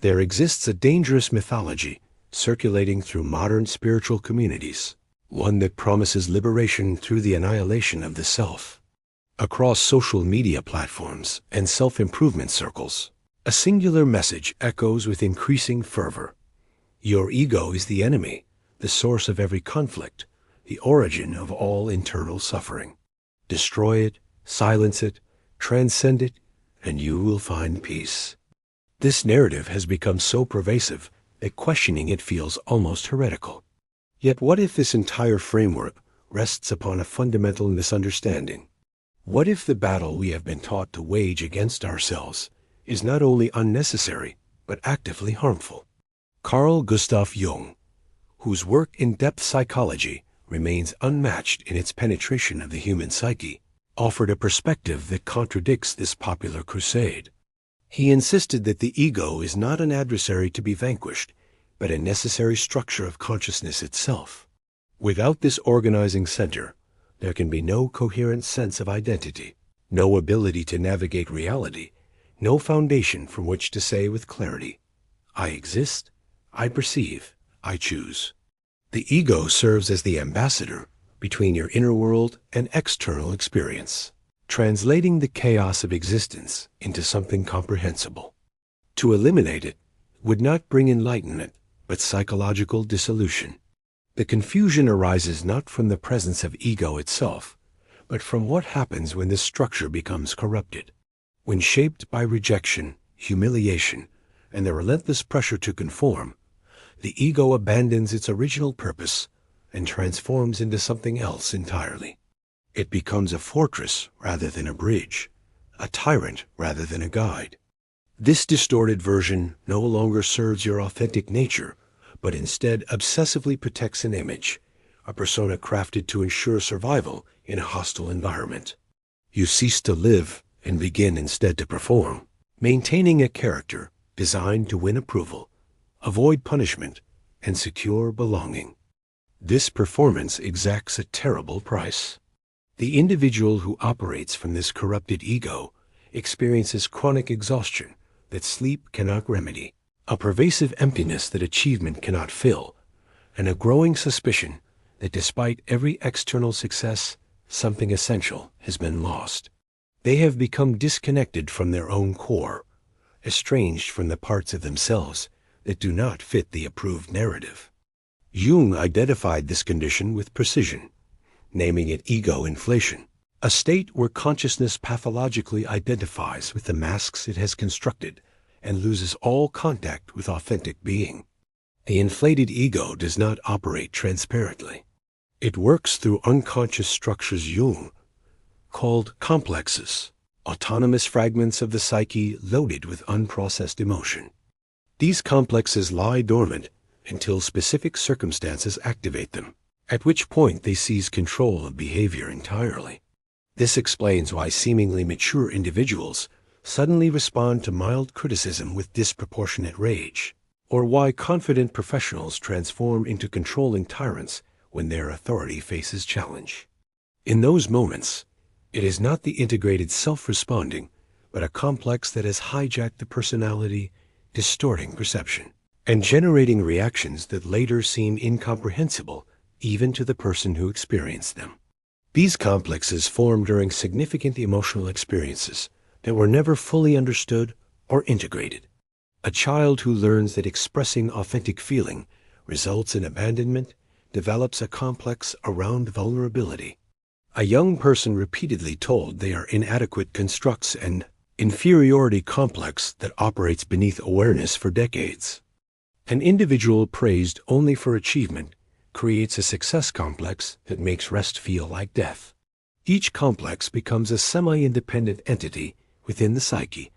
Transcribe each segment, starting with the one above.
There exists a dangerous mythology circulating through modern spiritual communities, one that promises liberation through the annihilation of the self. Across social media platforms and self-improvement circles, a singular message echoes with increasing fervor. Your ego is the enemy, the source of every conflict, the origin of all internal suffering. Destroy it, silence it, transcend it, and you will find peace. This narrative has become so pervasive that questioning it feels almost heretical. Yet what if this entire framework rests upon a fundamental misunderstanding? What if the battle we have been taught to wage against ourselves is not only unnecessary, but actively harmful? Carl Gustav Jung, whose work in depth psychology remains unmatched in its penetration of the human psyche, offered a perspective that contradicts this popular crusade. He insisted that the ego is not an adversary to be vanquished, but a necessary structure of consciousness itself. Without this organizing center, there can be no coherent sense of identity, no ability to navigate reality, no foundation from which to say with clarity, I exist, I perceive, I choose. The ego serves as the ambassador between your inner world and external experience, translating the chaos of existence into something comprehensible. To eliminate it would not bring enlightenment, but psychological dissolution. The confusion arises not from the presence of ego itself, but from what happens when this structure becomes corrupted. When shaped by rejection, humiliation, and the relentless pressure to conform, the ego abandons its original purpose and transforms into something else entirely. It becomes a fortress rather than a bridge, a tyrant rather than a guide. This distorted version no longer serves your authentic nature, but instead obsessively protects an image, a persona crafted to ensure survival in a hostile environment. You cease to live and begin instead to perform, maintaining a character designed to win approval, avoid punishment, and secure belonging. This performance exacts a terrible price. The individual who operates from this corrupted ego experiences chronic exhaustion that sleep cannot remedy, a pervasive emptiness that achievement cannot fill, and a growing suspicion that despite every external success, something essential has been lost. They have become disconnected from their own core, estranged from the parts of themselves that do not fit the approved narrative. Jung identified this condition with precision, naming it ego inflation, a state where consciousness pathologically identifies with the masks it has constructed and loses all contact with authentic being. The inflated ego does not operate transparently. It works through unconscious structures Jung called complexes, autonomous fragments of the psyche loaded with unprocessed emotion. These complexes lie dormant until specific circumstances activate them, at which point they seize control of behavior entirely. This explains why seemingly mature individuals suddenly respond to mild criticism with disproportionate rage, or why confident professionals transform into controlling tyrants when their authority faces challenge. In those moments, it is not the integrated self responding, but a complex that has hijacked the personality, distorting perception, and generating reactions that later seem incomprehensible even to the person who experienced them. These complexes form during significant emotional experiences that were never fully understood or integrated. A child who learns that expressing authentic feeling results in abandonment develops a complex around vulnerability. A young person repeatedly told they are inadequate constructs an inferiority complex that operates beneath awareness for decades. An individual praised only for achievement creates a success complex that makes rest feel like death. Each complex becomes a semi-independent entity within the psyche,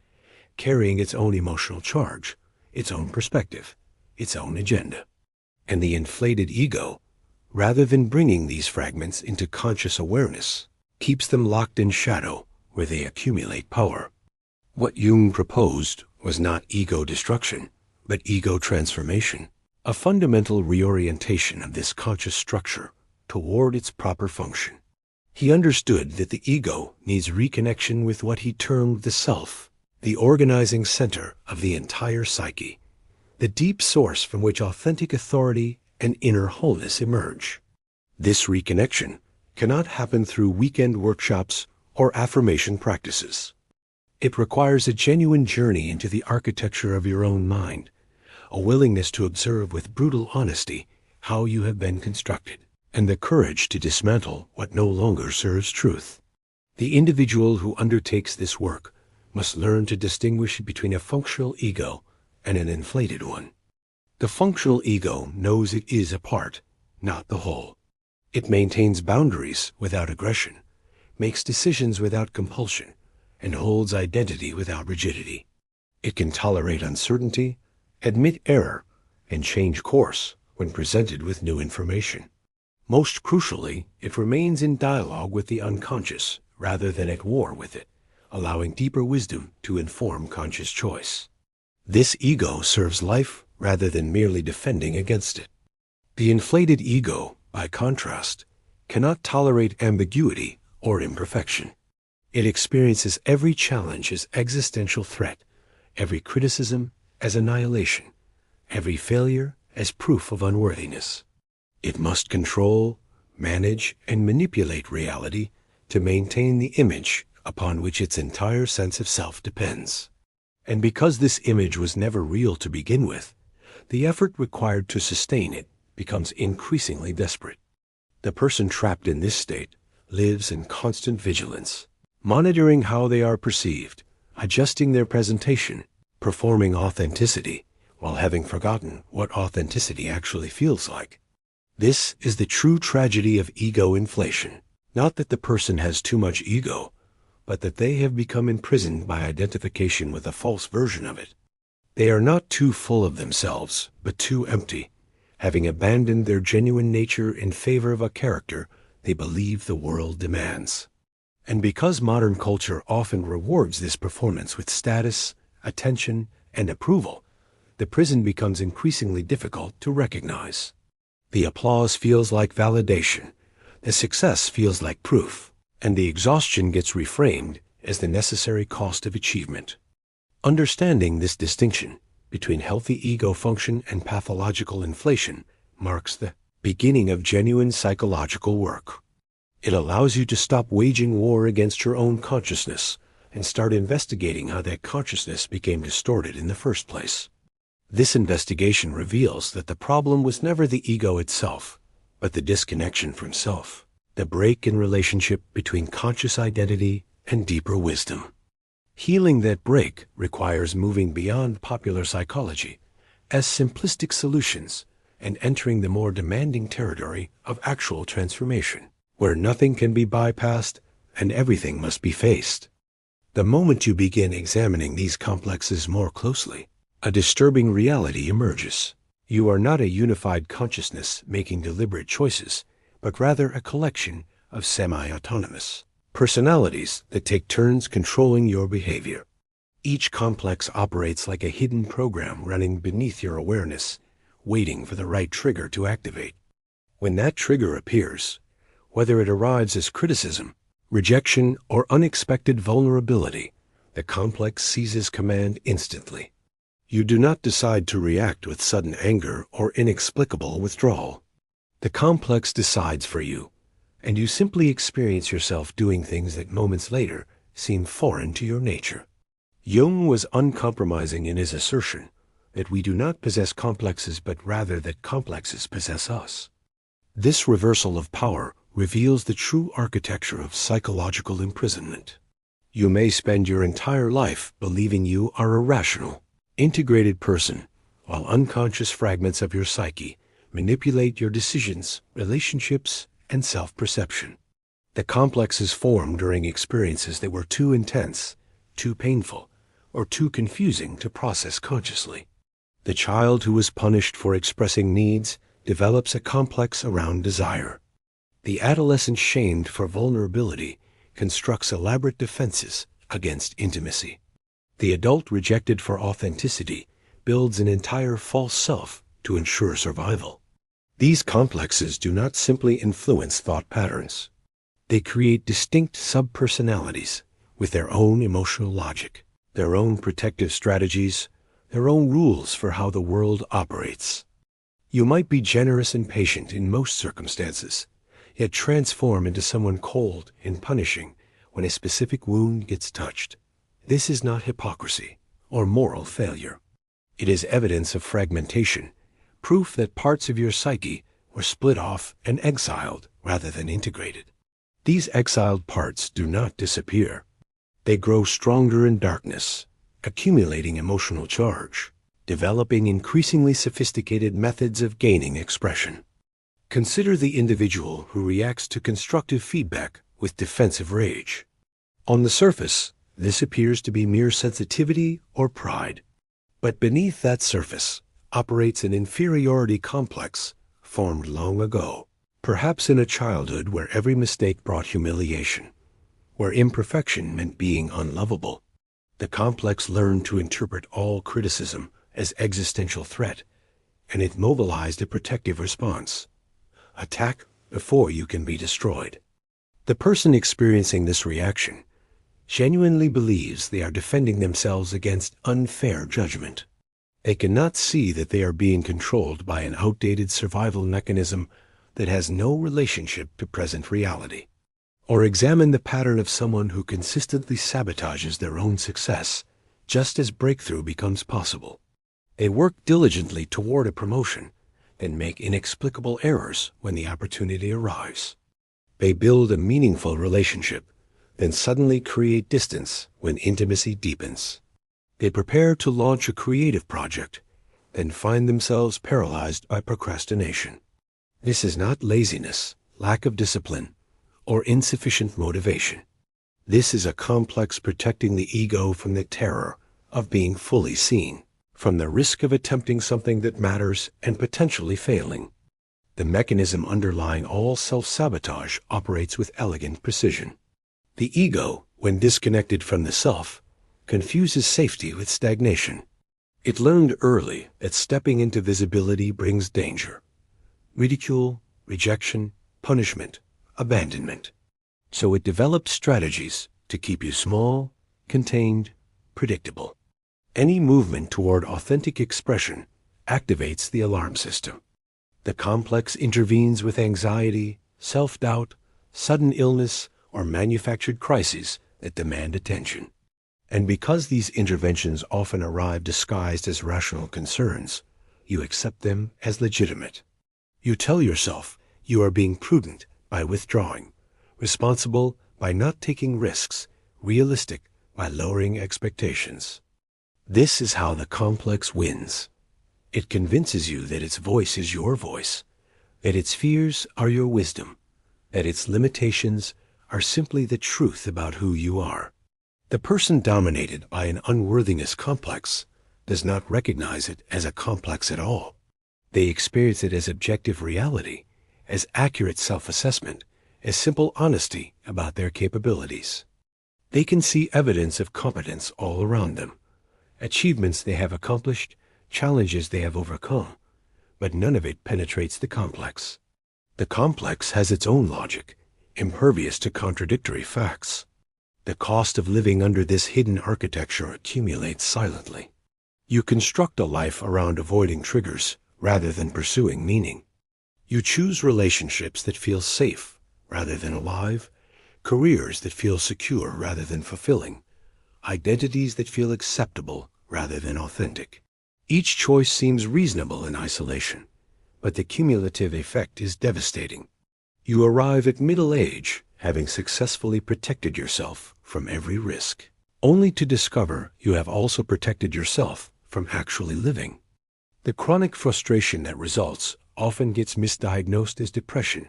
carrying its own emotional charge, its own perspective, its own agenda. And the inflated ego, rather than bringing these fragments into conscious awareness, keeps them locked in shadow where they accumulate power. What Jung proposed was not ego destruction, but ego transformation, a fundamental reorientation of this conscious structure toward its proper function. He understood that the ego needs reconnection with what he termed the self, the organizing center of the entire psyche, the deep source from which authentic authority and inner wholeness emerge. This reconnection cannot happen through weekend workshops or affirmation practices. It requires a genuine journey into the architecture of your own mind, a willingness to observe with brutal honesty how you have been constructed, and the courage to dismantle what no longer serves truth. The individual who undertakes this work must learn to distinguish between a functional ego and an inflated one. The functional ego knows it is a part, not the whole. It maintains boundaries without aggression, makes decisions without compulsion, and holds identity without rigidity. It can tolerate uncertainty, admit error, and change course when presented with new information. Most crucially, it remains in dialogue with the unconscious rather than at war with it, allowing deeper wisdom to inform conscious choice. This ego serves life rather than merely defending against it. The inflated ego, by contrast, cannot tolerate ambiguity or imperfection. It experiences every challenge as existential threat, every criticism as annihilation, every failure as proof of unworthiness. It must control, manage, and manipulate reality to maintain the image upon which its entire sense of self depends. And because this image was never real to begin with, the effort required to sustain it becomes increasingly desperate. The person trapped in this state lives in constant vigilance, monitoring how they are perceived, adjusting their presentation, performing authenticity, while having forgotten what authenticity actually feels like. This is the true tragedy of ego inflation. Not that the person has too much ego, but that they have become imprisoned by identification with a false version of it. They are not too full of themselves, but too empty, having abandoned their genuine nature in favor of a character they believe the world demands. And because modern culture often rewards this performance with status, attention, and approval, the prison becomes increasingly difficult to recognize. The applause feels like validation, the success feels like proof, and the exhaustion gets reframed as the necessary cost of achievement. Understanding this distinction between healthy ego function and pathological inflation marks the beginning of genuine psychological work. It allows you to stop waging war against your own consciousness and start investigating how that consciousness became distorted in the first place. This investigation reveals that the problem was never the ego itself, but the disconnection from self, the break in relationship between conscious identity and deeper wisdom. Healing that break requires moving beyond popular psychology as simplistic solutions and entering the more demanding territory of actual transformation, where nothing can be bypassed and everything must be faced. The moment you begin examining these complexes more closely, a disturbing reality emerges. You are not a unified consciousness making deliberate choices, but rather a collection of semi-autonomous personalities that take turns controlling your behavior. Each complex operates like a hidden program running beneath your awareness, waiting for the right trigger to activate. When that trigger appears, whether it arrives as criticism, rejection, or unexpected vulnerability, the complex seizes command instantly. You do not decide to react with sudden anger or inexplicable withdrawal. The complex decides for you, and you simply experience yourself doing things that moments later seem foreign to your nature. Jung was uncompromising in his assertion that we do not possess complexes but rather that complexes possess us. This reversal of power reveals the true architecture of psychological imprisonment. You may spend your entire life believing you are a rational, integrated person, while unconscious fragments of your psyche manipulate your decisions, relationships, and self-perception. The complexes form during experiences that were too intense, too painful, or too confusing to process consciously. The child who was punished for expressing needs develops a complex around desire. The adolescent shamed for vulnerability constructs elaborate defenses against intimacy. The adult rejected for authenticity builds an entire false self to ensure survival. These complexes do not simply influence thought patterns. They create distinct subpersonalities with their own emotional logic, their own protective strategies, their own rules for how the world operates. You might be generous and patient in most circumstances, yet transform into someone cold and punishing when a specific wound gets touched. This is not hypocrisy or moral failure. It is evidence of fragmentation, proof that parts of your psyche were split off and exiled rather than integrated. These exiled parts do not disappear. They grow stronger in darkness, accumulating emotional charge, developing increasingly sophisticated methods of gaining expression. Consider the individual who reacts to constructive feedback with defensive rage. On the surface, this appears to be mere sensitivity or pride. But beneath that surface operates an inferiority complex formed long ago, perhaps in a childhood where every mistake brought humiliation, where imperfection meant being unlovable. The complex learned to interpret all criticism as existential threat, and it mobilized a protective response. Attack before you can be destroyed. The person experiencing this reaction genuinely believes they are defending themselves against unfair judgment. They cannot see that they are being controlled by an outdated survival mechanism that has no relationship to present reality. Or examine the pattern of someone who consistently sabotages their own success just as breakthrough becomes possible. They work diligently toward a promotion, then make inexplicable errors when the opportunity arrives. They build a meaningful relationship, then suddenly create distance when intimacy deepens. They prepare to launch a creative project, then find themselves paralyzed by procrastination. This is not laziness, lack of discipline, or insufficient motivation. This is a complex protecting the ego from the terror of being fully seen, from the risk of attempting something that matters and potentially failing. The mechanism underlying all self-sabotage operates with elegant precision. The ego, when disconnected from the self, confuses safety with stagnation. It learned early that stepping into visibility brings danger, ridicule, rejection, punishment, abandonment. So it developed strategies to keep you small, contained, predictable. Any movement toward authentic expression activates the alarm system. The complex intervenes with anxiety, self-doubt, sudden illness, or manufactured crises that demand attention. And because these interventions often arrive disguised as rational concerns, you accept them as legitimate. You tell yourself you are being prudent by withdrawing, responsible by not taking risks, realistic by lowering expectations. This is how the complex wins. It convinces you that its voice is your voice, that its fears are your wisdom, that its limitations are simply the truth about who you are. The person dominated by an unworthiness complex does not recognize it as a complex at all. They experience it as objective reality, as accurate self-assessment, as simple honesty about their capabilities. They can see evidence of competence all around them, achievements they have accomplished, challenges they have overcome, but none of it penetrates the complex. The complex has its own logic, impervious to contradictory facts. The cost of living under this hidden architecture accumulates silently. You construct a life around avoiding triggers rather than pursuing meaning. You choose relationships that feel safe rather than alive, careers that feel secure rather than fulfilling, identities that feel acceptable rather than authentic. Each choice seems reasonable in isolation, but the cumulative effect is devastating. You arrive at middle age having successfully protected yourself from every risk, only to discover you have also protected yourself from actually living. The chronic frustration that results often gets misdiagnosed as depression,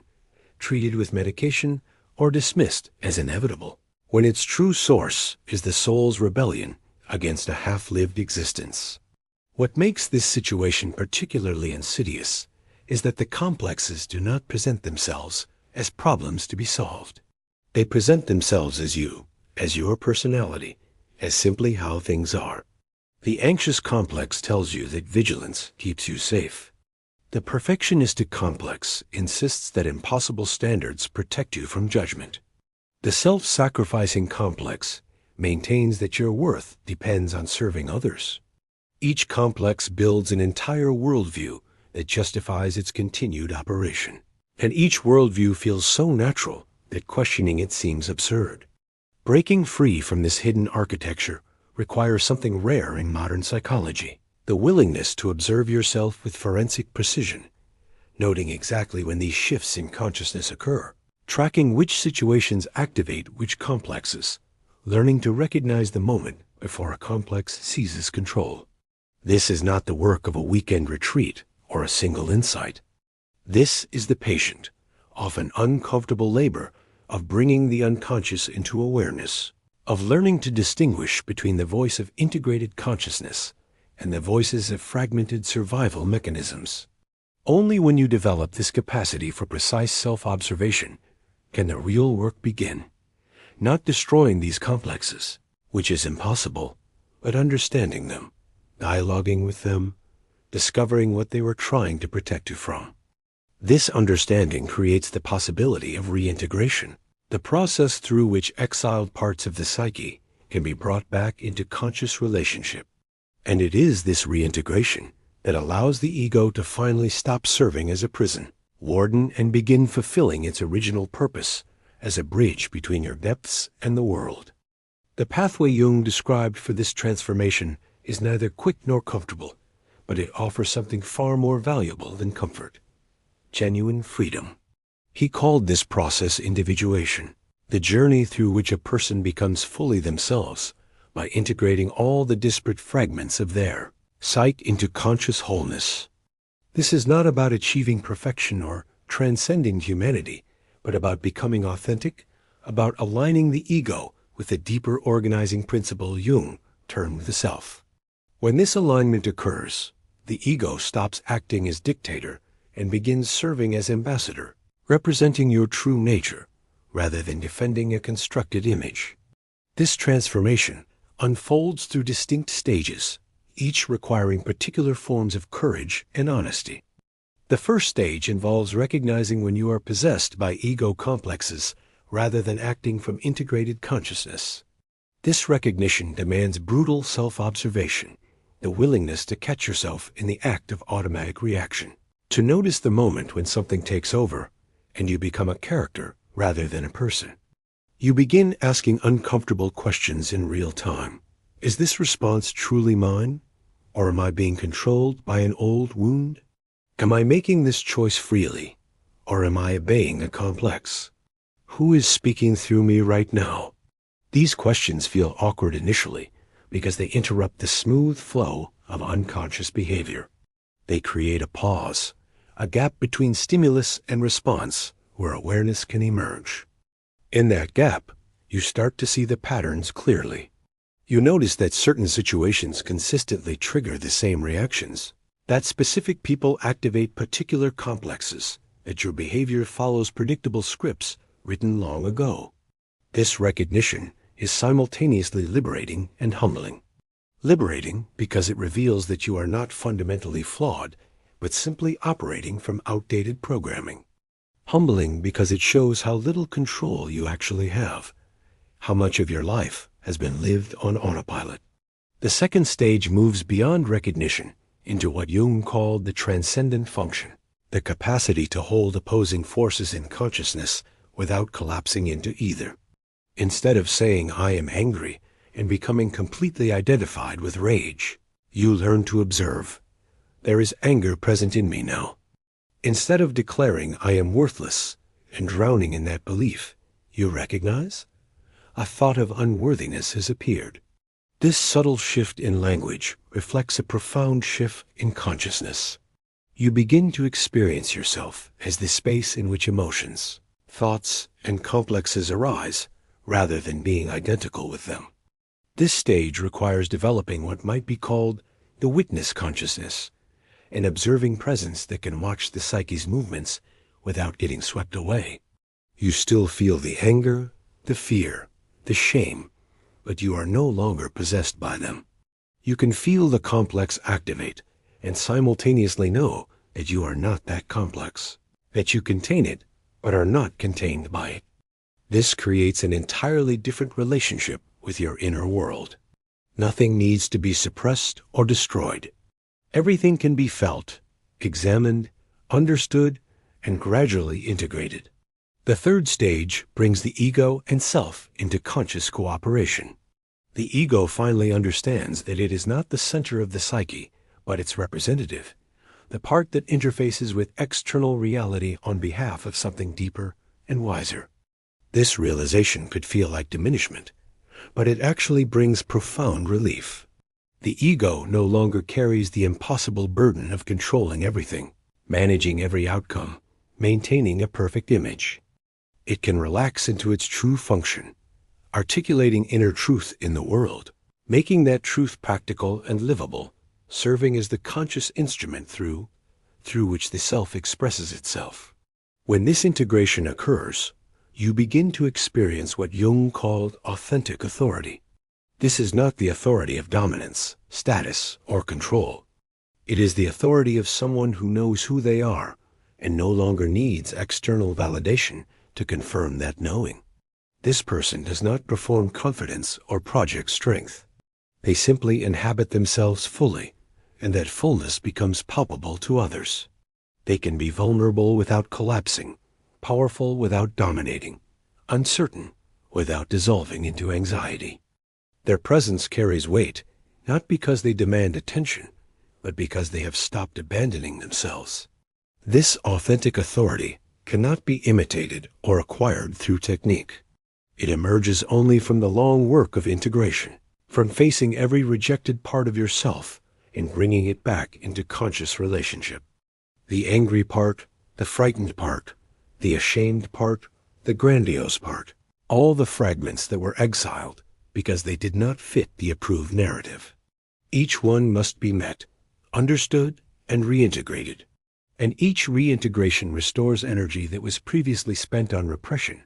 treated with medication, or dismissed as inevitable, when its true source is the soul's rebellion against a half-lived existence. What makes this situation particularly insidious is that the complexes do not present themselves as problems to be solved. They present themselves as you, as your personality, as simply how things are. The anxious complex tells you that vigilance keeps you safe. The perfectionistic complex insists that impossible standards protect you from judgment. The self-sacrificing complex maintains that your worth depends on serving others. Each complex builds an entire worldview that justifies its continued operation. And each worldview feels so natural that questioning it seems absurd. Breaking free from this hidden architecture requires something rare in modern psychology: the willingness to observe yourself with forensic precision, noting exactly when these shifts in consciousness occur, tracking which situations activate which complexes, learning to recognize the moment before a complex seizes control. This is not the work of a weekend retreat or a single insight. This is the patient, often uncomfortable labor of bringing the unconscious into awareness, of learning to distinguish between the voice of integrated consciousness and the voices of fragmented survival mechanisms. Only when you develop this capacity for precise self-observation can the real work begin. Not destroying these complexes, which is impossible, but understanding them, dialoguing with them, discovering what they were trying to protect you from. This understanding creates the possibility of reintegration, the process through which exiled parts of the psyche can be brought back into conscious relationship. And it is this reintegration that allows the ego to finally stop serving as a prison warden and begin fulfilling its original purpose as a bridge between your depths and the world. The pathway Jung described for this transformation is neither quick nor comfortable, but it offers something far more valuable than comfort: genuine freedom. He called this process individuation, the journey through which a person becomes fully themselves by integrating all the disparate fragments of their sight into conscious wholeness. This is not about achieving perfection or transcending humanity, but about becoming authentic, about aligning the ego with the deeper organizing principle Jung termed the self. When this alignment occurs, the ego stops acting as dictator and begins serving as ambassador, representing your true nature rather than defending a constructed image. This transformation unfolds through distinct stages, each requiring particular forms of courage and honesty. The first stage involves recognizing when you are possessed by ego complexes rather than acting from integrated consciousness. This recognition demands brutal self-observation, the willingness to catch yourself in the act of automatic reaction, to notice the moment when something takes over and you become a character rather than a person. You begin asking uncomfortable questions in real time. Is this response truly mine? Or am I being controlled by an old wound? Am I making this choice freely? Or am I obeying a complex? Who is speaking through me right now? These questions feel awkward initially because they interrupt the smooth flow of unconscious behavior. They create a pause, a gap between stimulus and response where awareness can emerge. In that gap, you start to see the patterns clearly. You notice that certain situations consistently trigger the same reactions, that specific people activate particular complexes, that your behavior follows predictable scripts written long ago. This recognition is simultaneously liberating and humbling. Liberating because it reveals that you are not fundamentally flawed, but simply operating from outdated programming. Humbling because it shows how little control you actually have, how much of your life has been lived on autopilot. The second stage moves beyond recognition into what Jung called the transcendent function, the capacity to hold opposing forces in consciousness without collapsing into either. Instead of saying, "I am angry," and becoming completely identified with rage, you learn to observe. There is anger present in me now. Instead of declaring, "I am worthless," and drowning in that belief, you recognize a thought of unworthiness has appeared. This subtle shift in language reflects a profound shift in consciousness. You begin to experience yourself as the space in which emotions, thoughts, and complexes arise, rather than being identical with them. This stage requires developing what might be called the witness consciousness, an observing presence that can watch the psyche's movements without getting swept away. You still feel the anger, the fear, the shame, but you are no longer possessed by them. You can feel the complex activate and simultaneously know that you are not that complex, that you contain it but are not contained by it. This creates an entirely different relationship with your inner world. Nothing needs to be suppressed or destroyed. Everything can be felt, examined, understood, and gradually integrated. The third stage brings the ego and self into conscious cooperation. The ego finally understands that it is not the center of the psyche, but its representative, the part that interfaces with external reality on behalf of something deeper and wiser. This realization could feel like diminishment, but it actually brings profound relief. The ego no longer carries the impossible burden of controlling everything, managing every outcome, maintaining a perfect image. It can relax into its true function, articulating inner truth in the world, making that truth practical and livable, serving as the conscious instrument through which the self expresses itself. When this integration occurs, you begin to experience what Jung called authentic authority. This is not the authority of dominance, status, or control. It is the authority of someone who knows who they are and no longer needs external validation to confirm that knowing. This person does not perform confidence or project strength. They simply inhabit themselves fully, and that fullness becomes palpable to others. They can be vulnerable without collapsing, powerful without dominating, uncertain without dissolving into anxiety. Their presence carries weight, not because they demand attention, but because they have stopped abandoning themselves. This authentic authority cannot be imitated or acquired through technique. It emerges only from the long work of integration, from facing every rejected part of yourself and bringing it back into conscious relationship. The angry part, the frightened part, the ashamed part, the grandiose part, all the fragments that were exiled because they did not fit the approved narrative. Each one must be met, understood, and reintegrated. And each reintegration restores energy that was previously spent on repression,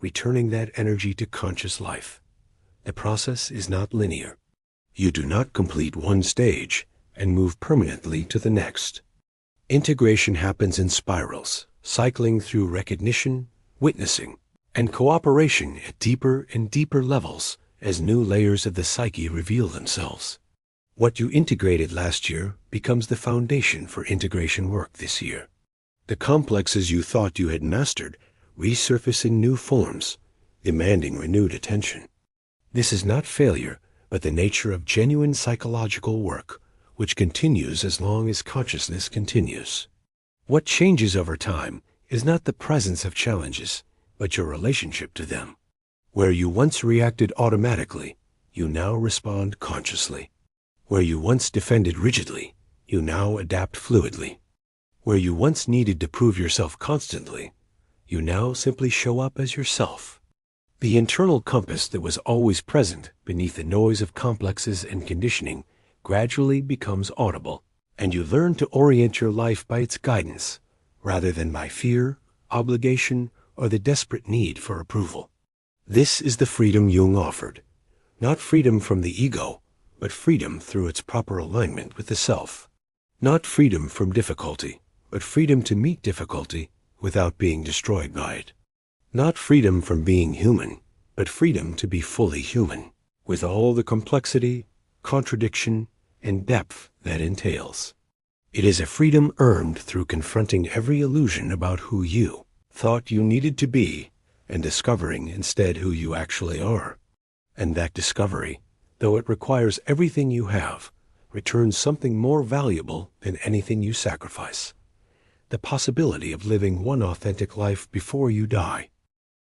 returning that energy to conscious life. The process is not linear. You do not complete one stage and move permanently to the next. Integration happens in spirals, cycling through recognition, witnessing, and cooperation at deeper and deeper levels as new layers of the psyche reveal themselves. What you integrated last year becomes the foundation for integration work this year. The complexes you thought you had mastered resurface in new forms, demanding renewed attention. This is not failure, but the nature of genuine psychological work, which continues as long as consciousness continues. What changes over time is not the presence of challenges, but your relationship to them. Where you once reacted automatically, you now respond consciously. Where you once defended rigidly, you now adapt fluidly. Where you once needed to prove yourself constantly, you now simply show up as yourself. The internal compass that was always present beneath the noise of complexes and conditioning gradually becomes audible, and you learn to orient your life by its guidance, rather than by fear, obligation, or the desperate need for approval. This is the freedom Jung offered, not freedom from the ego, but freedom through its proper alignment with the self. Not freedom from difficulty, but freedom to meet difficulty without being destroyed by it. Not freedom from being human, but freedom to be fully human, with all the complexity, contradiction, and depth that entails. It is a freedom earned through confronting every illusion about who you thought you needed to be and discovering instead who you actually are. And that discovery, though it requires everything you have, returns something more valuable than anything you sacrifice: the possibility of living one authentic life before you die.